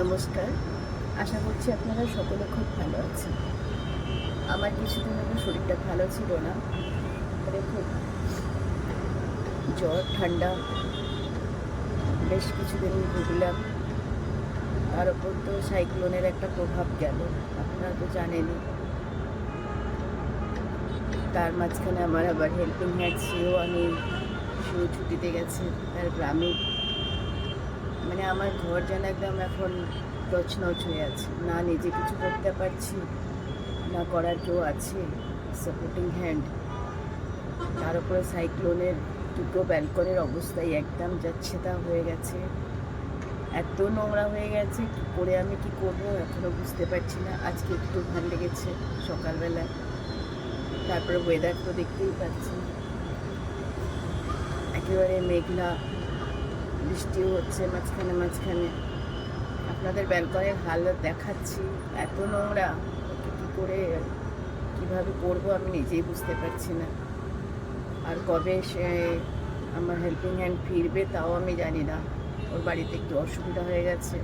নমস্কার। আশা করছি আপনারা সকলে খুব ভালো আছেন। আমার কিছুদিন আগে শরীরটা ভালো ছিল না, মানে খুব জ্বর ঠান্ডা বেশ কিছুদিন ভুগলাম। তার ওপর তো সাইক্লোনের একটা প্রভাব গেল, আপনারা তো জানেনই। তার মাঝখানে আমার আবার হেল্পিং হ্যান্ড সেও সেও ছুটিতে গেছে তার গ্রামে। মানে আমার ঘর যেন একদম এখন তছনছ হয়ে আছে, না নিজে কিছু করতে পারছি, না করার কেউ আছে সাপোর্টিং হ্যান্ড। তার উপরে সাইক্লোনের দুটো ব্যালকনির অবস্থাই একদম যাচ্ছে তা হয়ে গেছে, এত নোংরা হয়ে গেছে। কী করে আমি কি করবো এখনও বুঝতে পারছি না। আজকে একটু ভালো লেগেছে সকালবেলায়, তারপরে ওয়েদার তো দেখতেই পাচ্ছি একেবারে মেঘলা, বৃষ্টিও হচ্ছে মাঝখানে মাঝখানে। আপনাদের ব্যালকনির হালত দেখাচ্ছি, এত নোংরা, ওকে কী করে কীভাবে করবো আমি নিজেই বুঝতে পারছি না। আর কবে সে আমার হেল্পিং হ্যান্ড ফিরবে তাও আমি জানি না। ওর বাড়িতে একটু অসুবিধা হয়ে গেছে,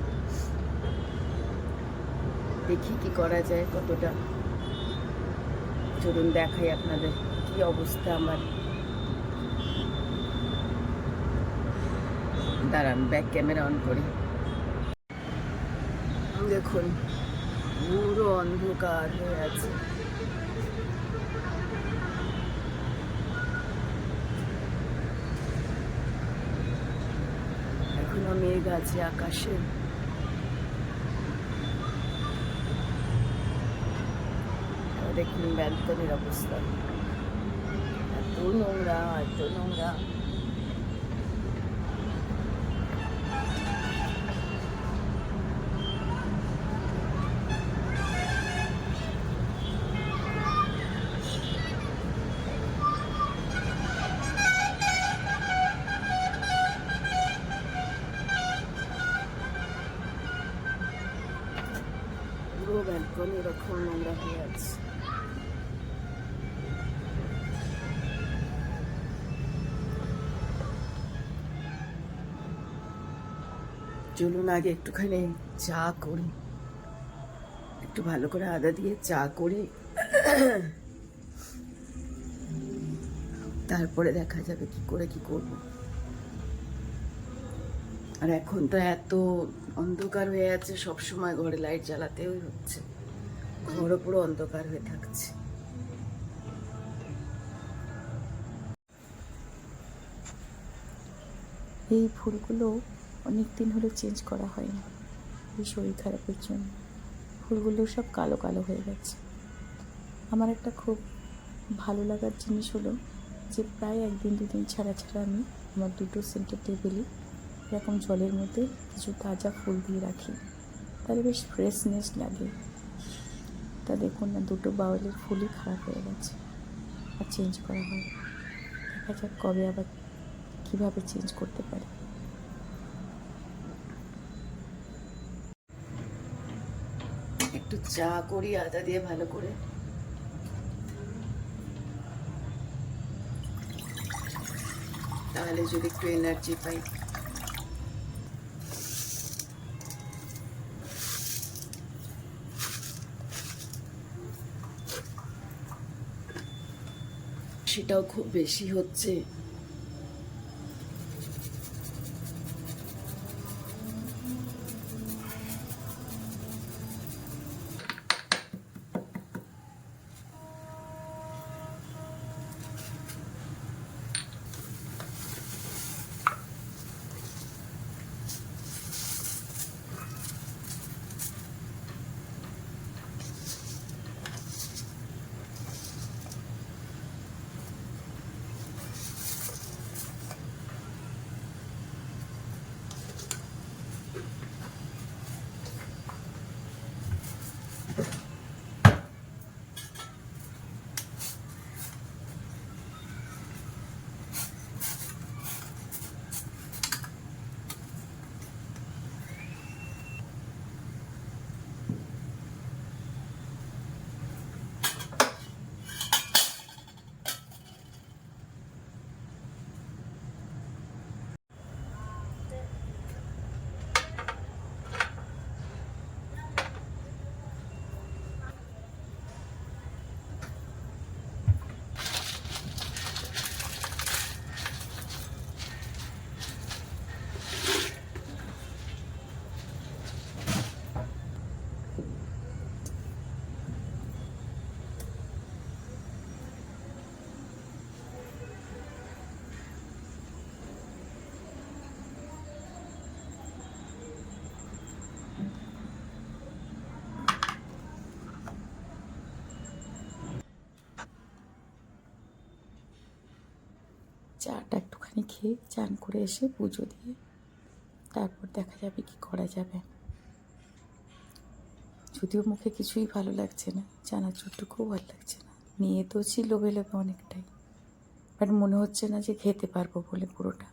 দেখি কি করা যায়, কতটা। চলুন দেখাই আপনাদের কি অবস্থা আমার। দাঁড়ান, ব্যাক ক্যামেরা অন করি। দেখুন পুরো অন্ধকার হয়ে আছে। এখনো মেঘ আছে আকাশে। দেখুন ব্যালকনির অবস্থা, এত নোংরা, এত নোংরা। পুরো ব্যালকনি এরকম নোংরা হয়ে আছে। চলুন আগে একটুখানি চা করি, একটু ভালো করে আদা দিয়ে চা করি, তারপরে দেখা যাবে কি করে কি করব। আর এখন তো এত অন্ধকার হয়ে আছে, সবসময় ঘরে লাইট জ্বালাতেও হচ্ছে, ঘরও পুরো অন্ধকার হয়ে থাকছে। এই ফুলগুলো অনেক দিন হলো চেঞ্জ করা হয়নি, এই শরীর খারাপের জন্য ফুলগুলো সব কালো কালো হয়ে গেছে। আমার একটা খুব ভালো লাগার জিনিস হলো যে প্রায় একদিন দুদিন ছাড়া ছাড়া আমি আমার দুটো সেন্টার টেবিলে এরকম জলের মধ্যে কিছু তাজা ফুল দিয়ে রাখি, তাহলে বেশ ফ্রেশনেস লাগে। তা দেখুন না, দুটো বাউলের ফুলই খারাপ হয়ে গেছে, আর চেঞ্জ করা হয়। দেখা যাক কবে আবার কীভাবে চেঞ্জ করতে পারি। একটু চা করি আদা দিয়ে ভালো করে, তাহলে যদি একটু এনার্জি পাই। সেটাও খুব বেশি হচ্ছে। চাটা একটুখানি খেয়ে চান করে এসে পুজো দিয়ে তারপর দেখা যাবে কি করা যাবে। যদিও মুখে কিছুই ভালো লাগছে না, চানাচুরটুকুও ভালো লাগছে না, নিয়ে তো ছিল লোভে অনেকটাই, বাট মনে হচ্ছে না যে খেতে পারবো বলে পুরোটা।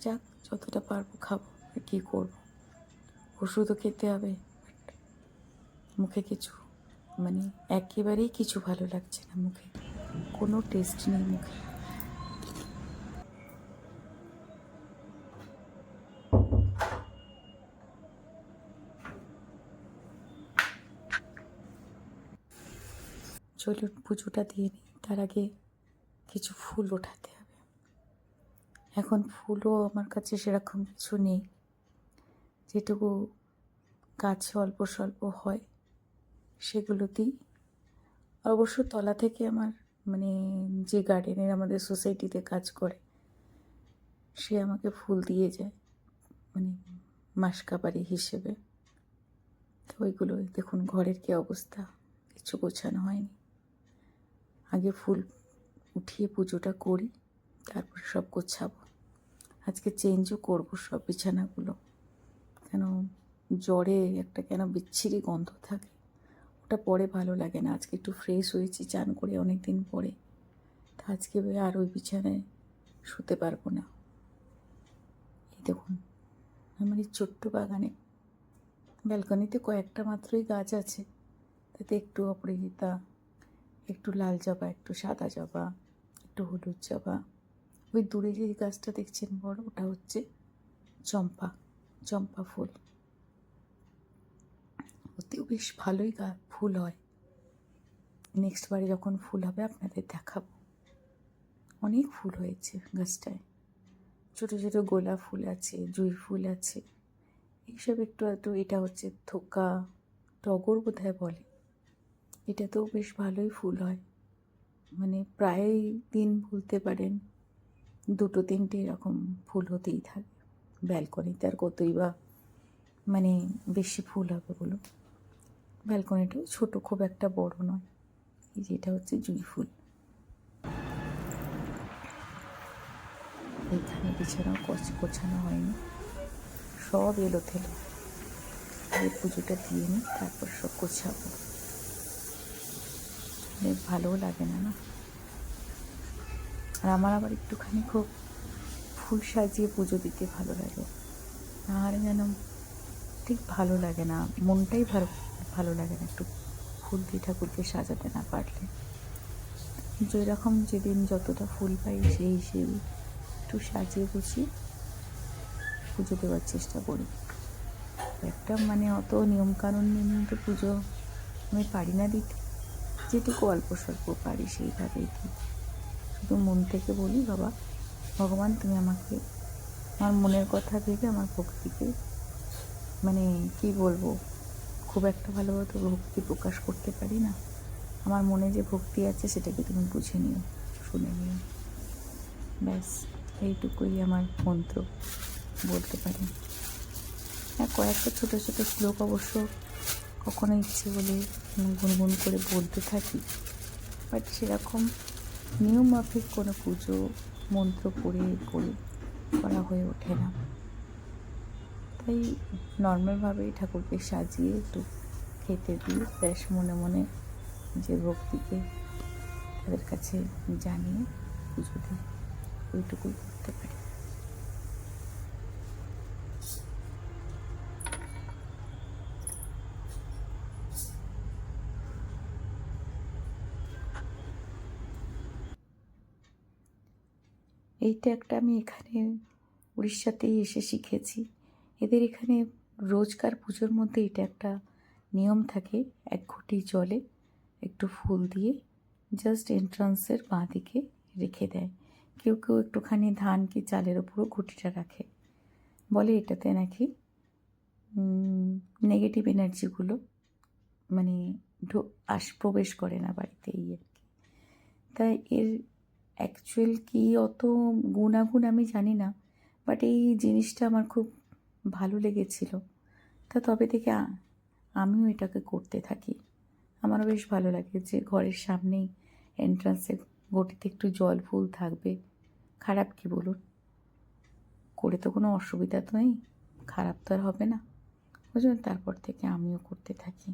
যাক, যতটা পারবো খাবো, আর কী করবো, ওষুধও খেতে হবে। মুখে কিছু মানে একেবারেই কিছু ভালো লাগছে না, মুখে কোনো টেস্ট নেই মুখে। চলুন পুজোটা দিয়ে নিই, তার আগে কিছু ফুল ওঠাতে হবে। এখন ফুলও আমার কাছে সেরকম কিছু নেই, যেটুকু গাছে অল্প স্বল্প হয় সেগুলোতেই। অবশ্য তলা থেকে আমার মানে যে গার্ডেনের আমাদের সোসাইটিতে কাজ করে সে আমাকে ফুল দিয়ে যায়, মানে মাসকাবারি হিসেবে। তো ওইগুলো দেখুন ঘরের কী অবস্থা, কিছু গোছানো হয়নি। আগে ফুল উঠিয়ে পুজোটা করি, তারপর সব গোছাবো। আজকে চেঞ্জও করবো সব বিছানাগুলো, কেন জ্বরে একটা কেন বিচ্ছিরি গন্ধ থাকে, ওটা পরে ভালো লাগে না। আজকে একটু ফ্রেশ হয়েছি চান করে অনেক দিন পরে, তা আজকে আর ওই বিছানায় শুতে পারবো না। এই দেখুন আমার এই ছোট্ট বাগানে ব্যালকনিতে কয়েকটা মাত্রই গাছ আছে, তাতে একটু অপরাজিতা, একটু লাল জবা, একটু সাদা জবা, একটু হলুদ জবা। ওই দূরে যে গাছটা দেখছেন বড়, ওটা হচ্ছে চম্পা, চম্পা ফুল। ওতেও বেশ ভালোই ফুল হয়। নেক্সট বারে যখন ফুল হবে আপনাদের দেখাবো। অনেক ফুল হয়েছে গাছটায়, ছোটো ছোটো গোলাপ ফুল আছে, জুঁই ফুল আছে, এইসব একটু একটু। এটা হচ্ছে থোকা টগর বোধহয় বলে, এটাতেও বেশ ভালোই ফুল হয়, মানে প্রায় দিন বলতে পারেন দুটো তিনটে এরকম ফুল হতেই থাকে। ব্যালকনিতে আর কতই বা মানে বেশি ফুল হবে বলো, ব্যালকনিটাও ছোটো, খুব একটা বড় নয়। এই যেটা হচ্ছে জুঁই ফুল। এইখানে বিছানাও গোছানো হয়নি, সব এলোথেলো। এই পুজোটা দিয়ে নিই, তারপর সব গোছাবো। ভালোও লাগে না না। আর আমার আবার একটুখানি খুব ফুল সাজিয়ে পুজো দিতে ভালো লাগে, আর যেন ঠিক ভালো লাগে না, মনটাই ভালো লাগে না একটু ফুল দিয়ে ঠাকুরকে সাজাতে না পারলে। যেরকম যেদিন যতটা ফুল পাই সেই হিসেবে একটু সাজিয়ে গুছিয়ে পুজো দেওয়ার চেষ্টা করি। একটা মানে অত নিয়মকানুন নিয়ে তো পুজো আমি পারি না দিতে, যেটুকু অল্প স্বল্প পারি সেইভাবেই দিই। শুধু মন থেকে বলি, বাবা ভগবান তুমি আমাকে আমার মনের কথা ভেবে আমার ভক্তিকে, মানে কি বলবো, খুব একটা ভালোভাবে তো ভক্তি প্রকাশ করতে পারি না, আমার মনে যে ভক্তি আছে সেটাকে তুমি বুঝে নিও, শুনে নিও, ব্যাস এইটুকুই আমার মন্ত্র বলতে পারি। হ্যাঁ, কয়েকটা ছোটো ছোটো শ্লোক অবশ্য কখনো ইচ্ছে বলে গুনগুন করে বলতে থাকি, বাট সেরকম নিয়ম মাফিক কোনো পুজো মন্ত্র পড়ে করা হয়ে ওঠে না। তাই নর্মালভাবেই ঠাকুরকে সাজিয়ে একটু খেতে দিই, ব্যাস মনে মনে যে ভক্তিকে তাদের কাছে জানিয়ে পুজো দিই, ওইটুকুই করতে পারি। এইটা একটা আমি এখানে উড়িষ্যাতেই এসে শিখেছি। এদের এখানে রোজকার পুজোর মধ্যে এটা একটা নিয়ম থাকে, 1 ঘটি জলে একটু ফুল দিয়ে জাস্ট এন্ট্রান্সের বাঁ দিকে রেখে দেয়। কেউ কেউ একটুখানি ধান কি চালের ওপরও ঘটিটা রাখে, বলে এটাতে নাকি নেগেটিভ এনার্জিগুলো মানে প্রবেশ করে না বাড়িতে, এই আর কি। তাই এর অ্যাকচুয়াল কি অত গুণাগুণ আমি জানি না, বাট এই জিনিসটা আমার খুব ভালো লেগেছিল, তা তবে থেকে আমিও এটাকে করতে থাকি। আমারও বেশ ভালো লাগে যে ঘরের সামনেই এন্ট্রান্সে ঘটিতে একটু জল ফুল থাকবে, খারাপ কি বলুন? করে তো কোনো অসুবিধা তো নেই, খারাপ তো আর হবে না। ওই জন্য তারপর থেকে আমিও করতে থাকি।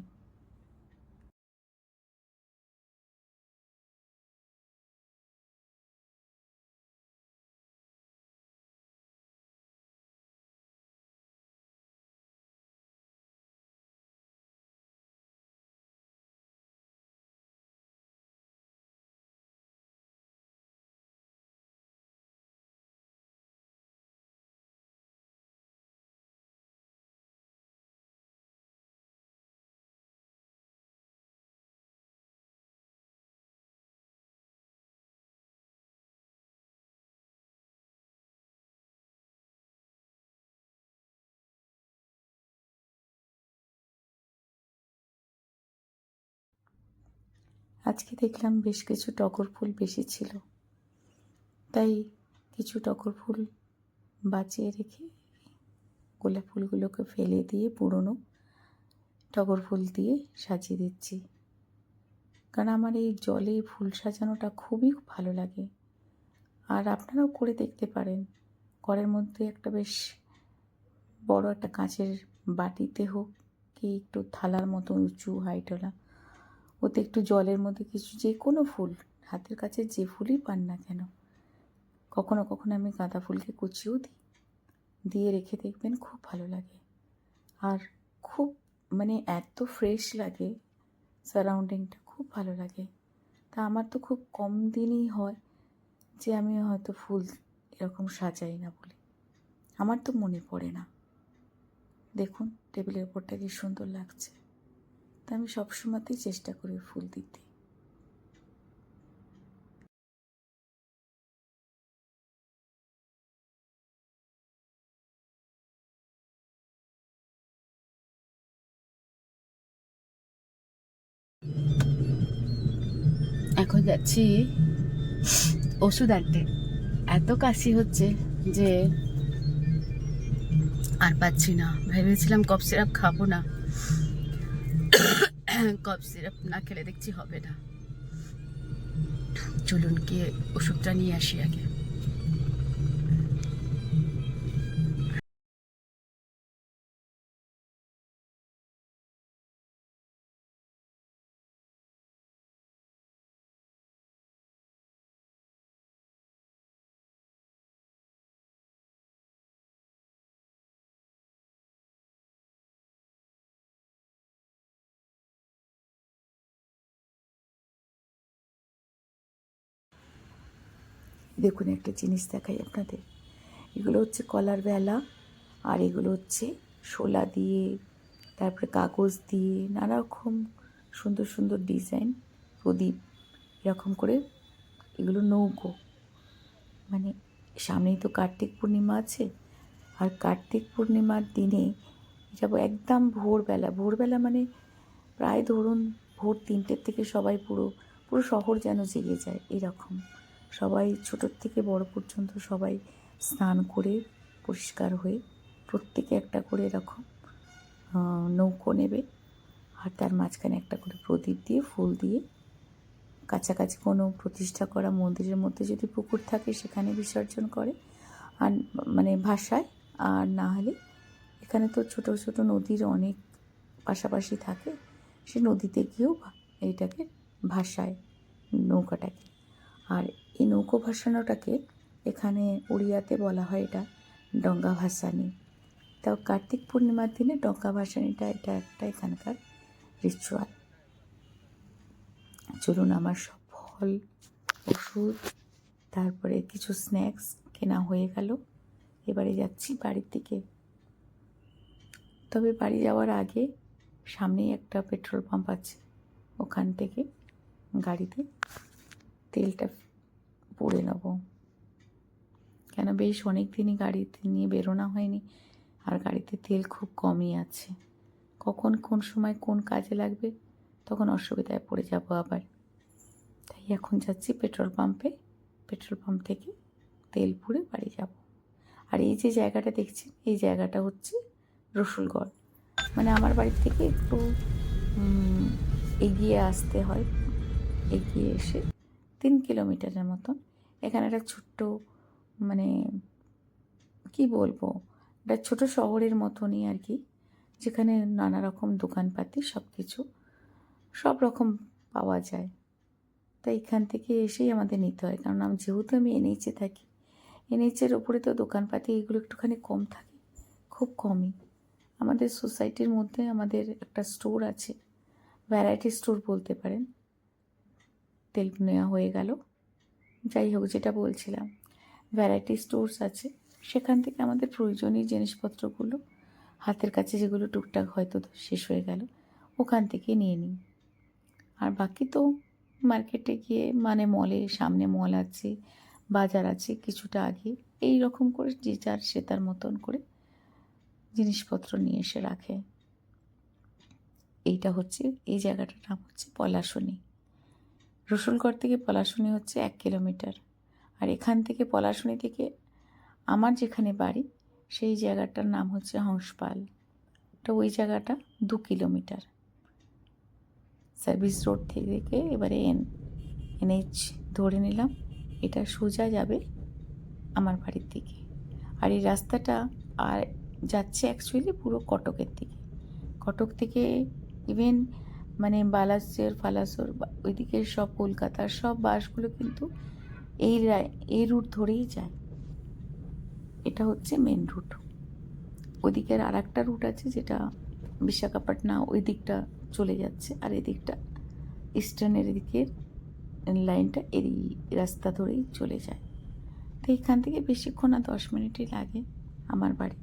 আজকে দেখলাম বেশ কিছু টগর ফুল বেশি ছিল, তাই কিছু টগর ফুল বাঁচিয়ে রেখে গোলাপ ফুলগুলোকে ফেলে দিয়ে পুরনো টগর ফুল দিয়ে সাজিয়ে দিচ্ছি। কারণ আমার এই জলে ফুল সাজানোটা খুবই ভালো লাগে। আর আপনারাও করে দেখতে পারেন। ঘরের মধ্যে একটা বেশ বড় একটা কাঁচের বাটিতে হোক কি একটু থালার মতো উঁচু হাইটওয়ালা, ওতে একটু জলের মধ্যে কিছু যে কোনো ফুল, হাতের কাছে যে ফুলই পান না কেন, কখনো কখনো আমি গাঁদা ফুলকে কুচিয়েও দিই, দিয়ে রেখে দেখবেন খুব ভালো লাগে। আর খুব মানে এত ফ্রেশ লাগে, সারাউন্ডিংটা খুব ভালো লাগে। তা আমার তো খুব কম দিনই হয় যে আমি হয়তো ফুল এরকম সাজাই না বলে, আমার তো মনে পড়ে না। দেখুন টেবিলের ওপরটা কি সুন্দর লাগছে। তা আমি সবসময়তেই চেষ্টা করি ফুল দিতে। এখন যাচ্ছি ওষুধ আনতে। এত কাশি হচ্ছে যে আর পাচ্ছি না। ভেবেছিলাম কফ সিরাপ খাবো না, কফ সিরাপ না খেলে দেখছি হবে না। চলুন গিয়ে ওষুধটা নিয়ে আসি আগে। দেখুন একটা জিনিস দেখাই আপনাদের। এগুলো হচ্ছে কলার বেলা, আর এগুলো হচ্ছে শোলা দিয়ে, তারপরে কাগজ দিয়ে নানা রকম সুন্দর সুন্দর ডিজাইন প্রদীপ, এরকম করে এগুলো নৌকো। মানে সামনেই তো কার্তিক পূর্ণিমা আছে, আর কার্তিক পূর্ণিমার দিনে যাব একদম ভোরবেলা। ভোরবেলা মানে প্রায় ধরুন ভোর 3টের থেকে সবাই পুরো পুরো শহর যেন জেগে যায় এরকম। সবাই ছোটোর থেকে বড় পর্যন্ত সবাই স্নান করে পরিষ্কার হয়ে প্রত্যেকে একটা করে এরকম নৌকো নেবে, আর তার মাঝখানে একটা করে প্রদীপ দিয়ে ফুল দিয়ে, কাছাকাছি কোনো প্রতিষ্ঠা করা মন্দিরের মধ্যে যদি পুকুর থাকে সেখানে বিসর্জন করে, আর মানে ভাসায়। আর না হলে এখানে তো ছোট ছোট নদীর অনেক পাশাপাশি থাকে, সে নদীতে গিয়েও এইটাকে ভাসায় নৌকাটাকে। আর এই নৌকো ভাসানোটাকে এখানে উড়িয়াতে বলা হয় এটা ডঙ্গা ভাসানি। তাও কার্তিক পূর্ণিমার দিনে ডঙ্গা ভাসানিটা এটা একটা এখানকার রিচুয়াল। চলুন আমার সব ফল, ওষুধ, তারপরে কিছু স্ন্যাক্স কেনা হয়ে গেল। এবারে যাচ্ছি বাড়ির দিকে। তবে বাড়ি যাওয়ার আগে সামনেই একটা পেট্রোল পাম্প আছে, ওখান থেকে গাড়িতে তেলটা পুড়ে নেব। কেন বেশ অনেক দিনই গাড়িতে নিয়ে বেরোনো হয়নি, আর গাড়িতে তেল খুব কমই আছে। কখন কোন সময় কোন কাজে লাগবে তখন অসুবিধায় পড়ে যাব আবার। তাই এখন যাচ্ছি পেট্রোল পাম্পে, পেট্রোল পাম্প থেকে তেল পুড়ে বাড়ি যাব। আর এই যে জায়গাটা দেখছেন, এই জায়গাটা হচ্ছে রসুলগড়। মানে আমার বাড়ির থেকে একটু এগিয়ে আসতে হয়, এগিয়ে এসে 3 কিলোমিটারের মতন এখানে একটা ছোট্ট মানে কি বলবো, একটা ছোট শহরের মতনই আর কি, যেখানে নানা রকম দোকানপাতি সব রকম পাওয়া যায়। তাই এখান থেকে এসেই আমাদের নিতে হয়, কারণ যেহেতু আমি এনএইচে থাকি, এনএইচের ওপরে তো দোকানপাতি এগুলো একটুখানি কম থাকে, খুব কমই। আমাদের সোসাইটির মধ্যে আমাদের একটা স্টোর আছে, ভ্যারাইটি স্টোর বলতে পারেন। তেল নেওয়া হয়ে গেল, যাই হোক যেটা বলছিলাম, ভ্যারাইটি স্টোরস আছে, সেখান থেকে আমাদের প্রয়োজনীয় জিনিসপত্রগুলো হাতের কাছে যেগুলো টুকটাক হয়তো শেষ হয়ে গেল, ওখান থেকে নিয়ে নিই। আর বাকি তো মার্কেটে গিয়ে, মানে মলে, সামনে মল আছে, বাজার আছে কিছুটা আগে, এই রকম করে যে যার সে তার মতন করে জিনিসপত্র নিয়ে এসে রাখে। এইটা হচ্ছে, এই জায়গাটার নাম হচ্ছে পলাশনী। রসুলগড় থেকে পলাশনী হচ্ছে 1 কিলোমিটার। আর এখান থেকে পলাশনী থেকে আমার যেখানে বাড়ি, সেই জায়গাটার নাম হচ্ছে হংসপাল। তো ওই জায়গাটা 2 কিলোমিটার। সার্ভিস রোড থেকে এবারে এনএইচ ধরে নিলাম, এটা সোজা যাবে আমার বাড়ির দিকে। আর এই রাস্তাটা আর যাচ্ছে অ্যাকচুয়ালি পুরো কটকের দিকে। কটক থেকে ইভেন মানে বালাসোর ফালাসোর ওইদিকে সব কলকাতার সব বাসগুলো কিন্তু এই রুট ধরেই যায়। এটা হচ্ছে মেন রুট। ওদিকের আর একটা রুট আছে যেটা বিশাখাপট্টনা ওই দিকটা চলে যাচ্ছে, আর এদিকটা ইস্টার্নের দিকের লাইনটা এই রাস্তা ধরেই চলে যায়। তো এখান থেকে বেশিক্ষণ না, 10 মিনিটই লাগে আমার বাড়ি।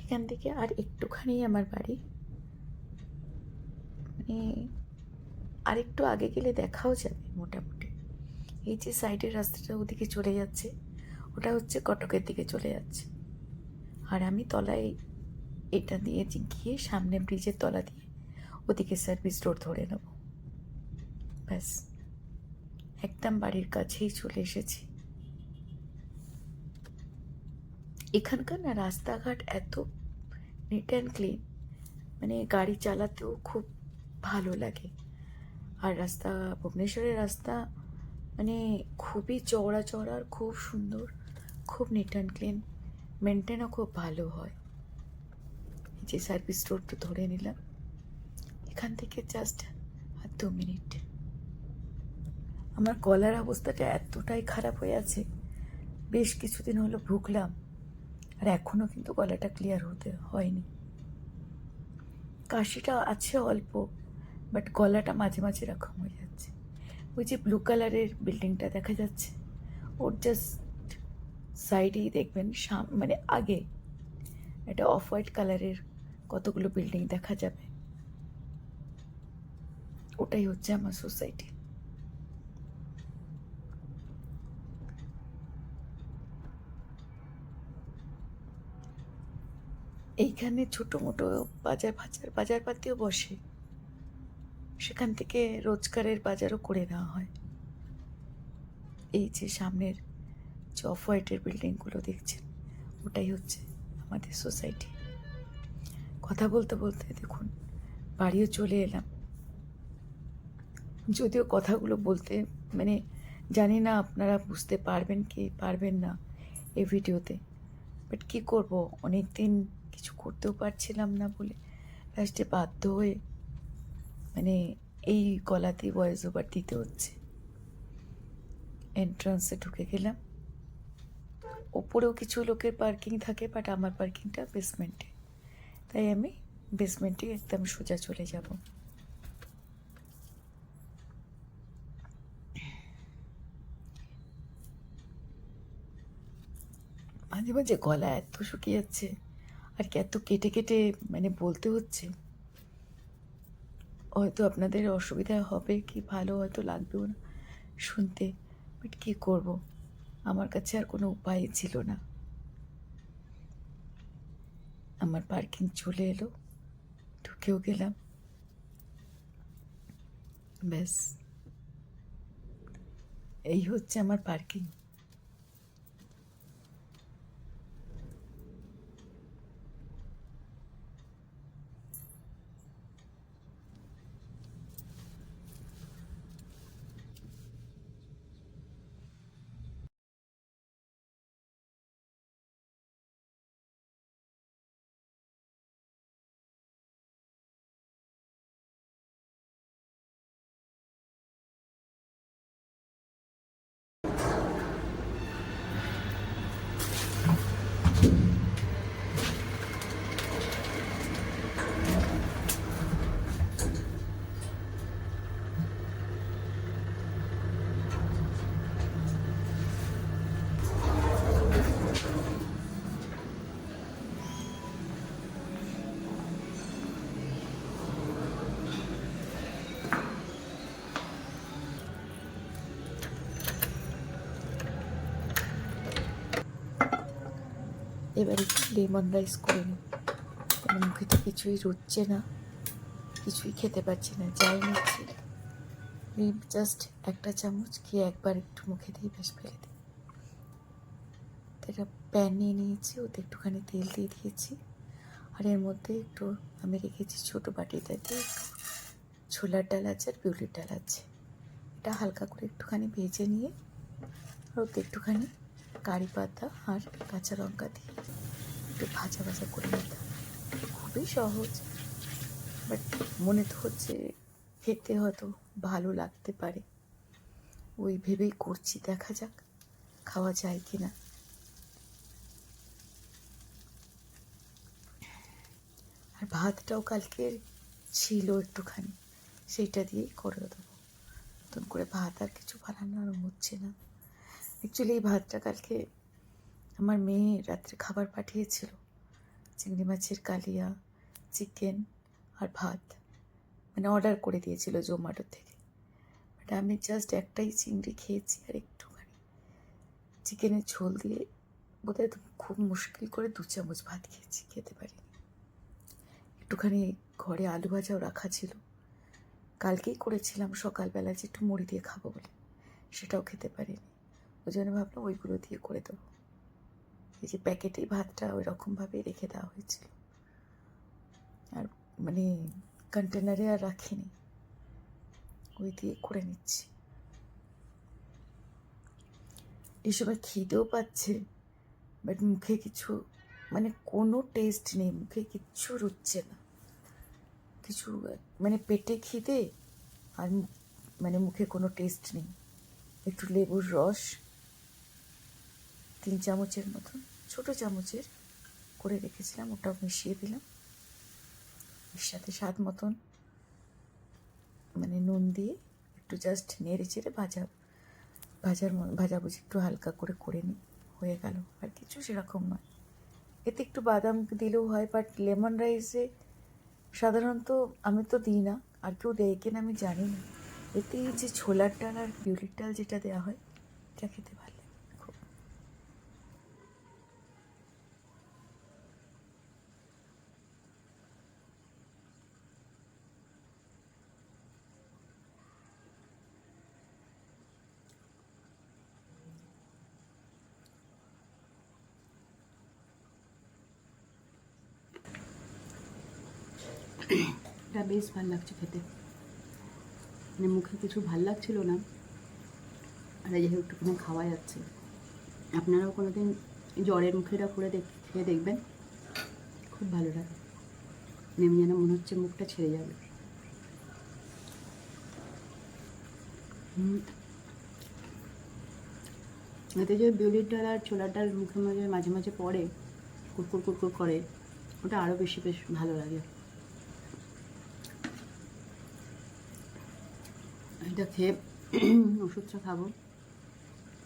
এখান থেকে আর একটুখানি আমার বাড়ি, মানে আর একটু আগে গেলে দেখাও যাবে মোটামুটি। এই যে সাইডের রাস্তাটা ওদিকে চলে যাচ্ছে, ওটা হচ্ছে কটকের দিকে চলে যাচ্ছে। আর আমি তলায় এটা দিয়ে গিয়ে সামনে ব্রিজের তলা দিয়ে ওদিকে সার্ভিস রোড ধরে নেব। ব্যাস, একদম বাড়ির কাছেই চলে এসেছি। এখানকার না রাস্তাঘাট এত নিট অ্যান্ড ক্লিন, মানে গাড়ি চালাতেও খুব ভালো লাগে। আর রাস্তা, ভুবনেশ্বরের রাস্তা মানে খুবই চওড়া চওড়া আর খুব সুন্দর, খুব নিট অ্যান্ড ক্লিন, মেনটেনও খুব ভালো হয়। এই যে সার্ভিস রোডটা ধরে নিলাম, এখান থেকে জাস্ট আর 2 মিনিট। আমার গলার অবস্থাটা এতটাই খারাপ হয়ে আছে, বেশ কিছুদিন হলো ভুগলাম, আর এখনও কিন্তু গলাটা ক্লিয়ার হতে হয়নি। কাশিটা আছে অল্প, বাট গলাটা মাঝে মাঝে এরকম হয়ে যাচ্ছে। ওই যে ব্লু কালারের বিল্ডিংটা দেখা যাচ্ছে, ওর জাস্ট সাইডেই দেখবেন মানে আগে একটা অফ হোয়াইট কালারের কতগুলো বিল্ডিং দেখা যাবে, ওটাই হচ্ছে আমার সোসাইটি। এইখানে ছোটো মোটো বাজারপাতিও বসে, সেখান থেকে রোজগারের বাজারও করে নেওয়া হয়। এই যে সামনের যে অফ হোয়াইটের বিল্ডিংগুলো দেখছেন, ওটাই হচ্ছে আমাদের সোসাইটি। কথা বলতে বলতে দেখুন বাড়িও চলে এলাম। যদিও কথাগুলো বলতে মানে জানি না আপনারা বুঝতে পারবেন কি পারবেন না এই ভিডিওতে, বাট কী করব, অনেক দিন কিছু করতেও পারছিলাম না বলে লাস্টে বাধ্য হয়ে মানে এই গলাতেই ভয়েস ওভার দিতে হচ্ছে। এন্ট্রান্সে ঢুকে গেলাম, ওপরেও কিছু লোকের পার্কিং থাকে, বাট আমার পার্কিংটা বেসমেন্টে, তাই আমি বেসমেন্টে একদম সোজা চলে যাব। মাঝে মাঝে গলা এত শুকিয়ে যাচ্ছে, আর কি এত কেটে কেটে মানে বলতে হচ্ছে, হয়তো আপনাদের অসুবিধা হবে কি ভালো হয়তো লাগবেও না শুনতে, বাট কী করব, আমার কাছে আর কোনো উপায় ছিল না। আমার পার্কিং চলে এলো, ঢুকেও গেলাম, ব্যাস এই হচ্ছে আমার পার্কিং। এবার একটু লেমন রাইস করে নিই। কারণ মুখে তো কিছুই রুচছে না, কিছুই খেতে পারছি না, যাই নিচ্ছি এই জাস্ট একটা চামচ খেয়ে একবার একটু মুখে দিয়ে বেশ ফেলে দিই। তো একটা প্যান নিয়ে নিয়েছি, ওতে একটুখানি তেল দিয়ে দিয়েছি, আর এর মধ্যে একটু আমি রেখেছি ছোটো বাটিটাতে একটু ছোলার ডাল আছে আর বিউলির ডাল আছে। এটা হালকা করে একটুখানি ভেজে নিয়ে আর ওতে একটুখানি কারি পাতা আর কাঁচা লঙ্কা দিয়ে একটু ভাজা ভাজা করে নিতে হবে। খুবই সহজ, বাট মনে তো হচ্ছে খেতে হয়তো ভালো লাগতে পারে, ওই ভেবেই করছি, দেখা যাক খাওয়া যায় কি না। আর ভাতটাও কালকে ছিল একটুখানি, সেইটা দিয়েই করে দেবো। নতুন করে ভাত আর কিছু বানানো হচ্ছে না। অ্যাকচুয়ালি এই ভাতটা কালকে আমার মেয়ে রাত্রে খাবার পাঠিয়েছিল, চিংড়ি মাছের কালিয়া, চিকেন আর ভাত, মানে অর্ডার করে দিয়েছিল জোম্যাটো থেকে। বাট আমি জাস্ট একটাই চিংড়ি খেয়েছি আর একটুখানি চিকেনের ঝোল দিয়ে বোধহয় খুব মুশকিল করে 2 চামচ ভাত খেয়েছি, খেতে পারিনি। একটুখানি ঘরে আলু ভাজাও রাখা ছিল, কালকেই করেছিলাম সকালবেলা যে একটু মুড়ি দিয়ে খাবো বলে, সেটাও খেতে পারিনি। ওই জন্য ভাবলাম ওইগুলো দিয়ে করে দেবো। এই যে প্যাকেটেই ভাতটা ওই রকমভাবেই রেখে দেওয়া হয়েছিল, আর মানে কন্টেনারে আর রাখিনি, ওই দিয়ে করে নিচ্ছি। এই সময় খিদেও পাচ্ছে, বাট মুখে কিছু মানে কোনো টেস্ট নেই, মুখে কিচ্ছু রুচছে না, কিছু মানে পেটে খিদে আর মানে মুখে কোনো টেস্ট নেই। একটু লেবুর রস 3 চামচের মতন, ছোটো চামচের করে রেখেছিলাম, ওটাও মিশিয়ে দিলাম। এর সাথে স্বাদ মতন মানে নুন দিয়ে একটু জাস্ট নেড়ে চেড়ে ভাজাভুজি একটু হালকা করে নিই, হয়ে গেল। আর কিছু সেরকম নয়। এতে একটু বাদাম দিলেও হয়, বাট লেমন রাইসে সাধারণত আমি তো দিই না, আর কেউ দেয় কিনা আমি জানি না। এতে যে ছোলার ডাল আর বিউলির ডাল যেটা দেওয়া হয়, এটা খেতে ভালো লাগে খুব। এটা বেশ ভালো লাগছে খেতে, মানে মুখে কিছু ভাল লাগছিল না, আর এই যে একটুখানি খাওয়া যাচ্ছে। আপনারাও কোনো দিন জ্বরের মুখেটা করে খেয়ে দেখবেন, খুব ভালো লাগে। এমনি যেন মনে হচ্ছে মুখটা ছেড়ে যাবে। এতে যে বিউলির ডাল আর ছোলার ডাল মুখের মাঝে মাঝে মাঝে পড়ে, কুরকুর কুরকুর করে, ওটা আরও বেশ ভালো লাগে। এটা খেয়ে ওষুধটা খাবো।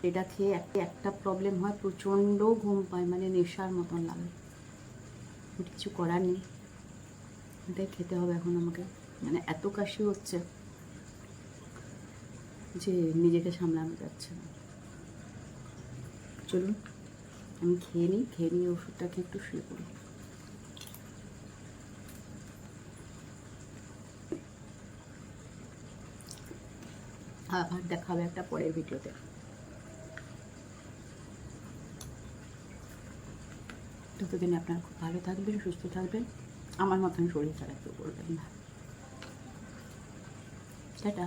এটা খেয়ে একটা প্রবলেম হয়, প্রচণ্ড ঘুম পায়, মানে নেশার মতন লাগে। কিছু করার নেই, এটাই খেতে হবে এখন আমাকে। মানে এত কাশি হচ্ছে যে নিজেকে সামলানো যাচ্ছে না। চলুন আমি খেয়ে নিই, ওষুধটাকে একটু শুয়ে পড়ি। আবার দেখা হবে একটা পরের ভিডিওতে। ততদিন আপনারা খুব ভালো থাকবেন, সুস্থ থাকবেন, আমার মতন শরীর খারাপ কেউ করবেন না। টাটা।